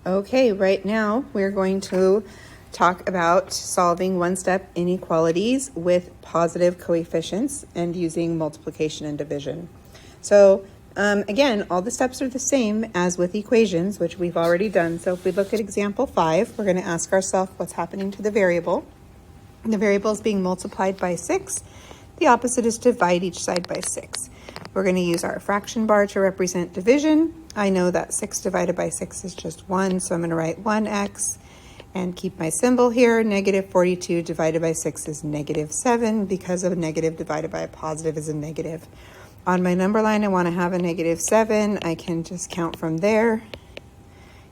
Okay, right now we're going to talk about solving one-step inequalities with positive coefficients and using multiplication and division. So again, all the steps are the same as with equations, which we've already done. So if we look at example 5, we're going to ask ourselves what's happening to the variable. The variable is being multiplied by 6. The opposite is divide each side by 6. We're going to use our fraction bar to represent division. I know that 6 divided by 6 is just 1, so I'm going to write 1x and keep my symbol here. Negative 42 divided by 6 is negative 7 because a negative divided by a positive is a negative. On my number line, I want to have a negative 7. I can just count from there.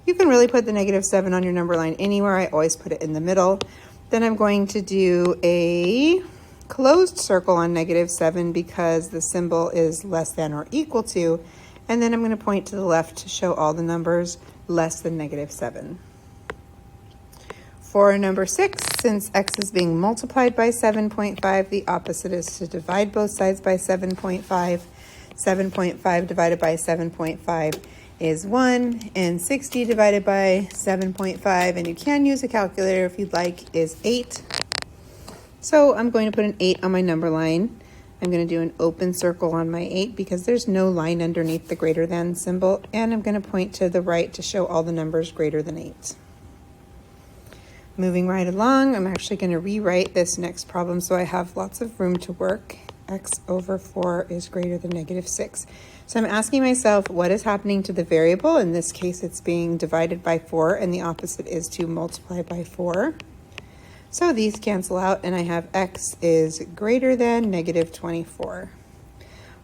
You can really put the negative 7 on your number line anywhere. I always put it in the middle. Then I'm going to do a closed circle on negative 7 because the symbol is less than or equal to, and then I'm going to point to the left to show all the numbers less than negative 7. For number 6, since x is being multiplied by 7.5, the opposite is to divide both sides by 7.5. 7.5 divided by 7.5 is 1, and 60 divided by 7.5, and you can use a calculator if you'd like, is 8. So I'm going to put an 8 on my number line. I'm going to do an open circle on my 8 because there's no line underneath the greater than symbol, and I'm going to point to the right to show all the numbers greater than 8. Moving right along, I'm actually going to rewrite this next problem so I have lots of room to work. X over 4 is greater than negative 6. So I'm asking myself, what is happening to the variable? In this case, it's being divided by 4, and the opposite is to multiply by 4. So these cancel out, and I have x is greater than negative 24.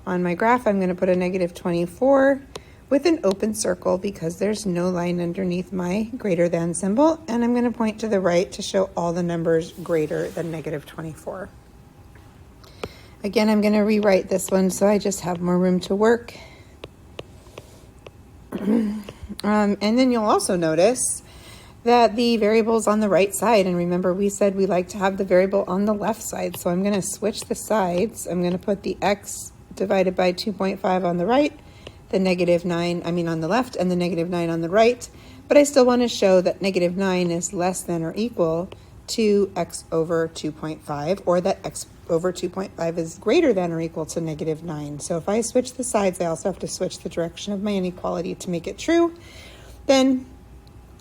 On my graph, I'm going to put a negative 24 with an open circle because there's no line underneath my greater than symbol, and I'm going to point to the right to show all the numbers greater than negative 24. Again, I'm going to rewrite this one so I just have more room to work. And then you'll also notice that the variable is on the right side, and remember we said we like to have the variable on the left side, so I'm going to switch the sides. I'm going to put the x divided by 2.5 on the right, the negative 9, on the left, and the negative 9 on the right, but I still want to show that negative 9 is less than or equal to x over 2.5, or that x over 2.5 is greater than or equal to negative 9. So if I switch the sides, I also have to switch the direction of my inequality to make it true. Then,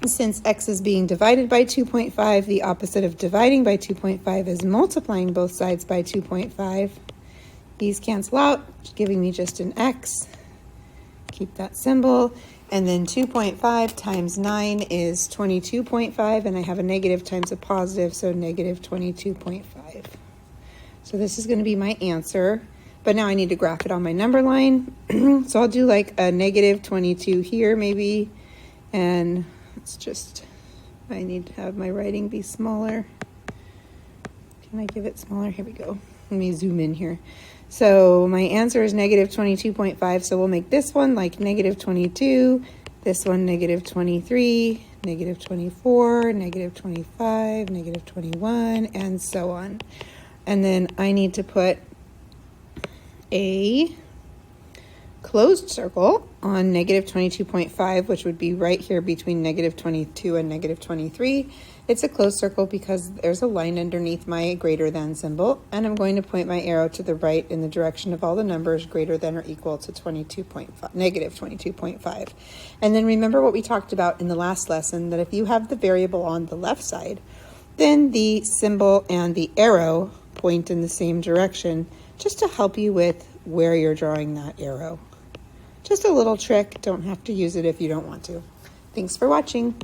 since x is being divided by 2.5, the opposite of dividing by 2.5 is multiplying both sides by 2.5. These cancel out, giving me just an x. Keep that symbol. And then 2.5 times 9 is 22.5, and I have a negative times a positive, so negative 22.5. So this is going to be my answer, but now I need to graph it on my number line. So I'll do like a negative 22 here maybe, and it's just, I need to have my writing be smaller. Can I give it smaller? Here we go. Let me zoom in here. So my answer is negative 22.5, so we'll make this one like negative 22, this one negative 23, negative 24, negative 25, negative 21, and so on. And then I need to put a closed circle on negative 22.5, which would be right here between negative 22 and negative 23. It's a closed circle because there's a line underneath my greater than symbol, and I'm going to point my arrow to the right in the direction of all the numbers greater than or equal to negative 22.5. And then remember what we talked about in the last lesson, that if you have the variable on the left side, then the symbol and the arrow point in the same direction just to help you with where you're drawing that arrow. Just a little trick. Don't have to use it if you don't want to. Thanks for watching.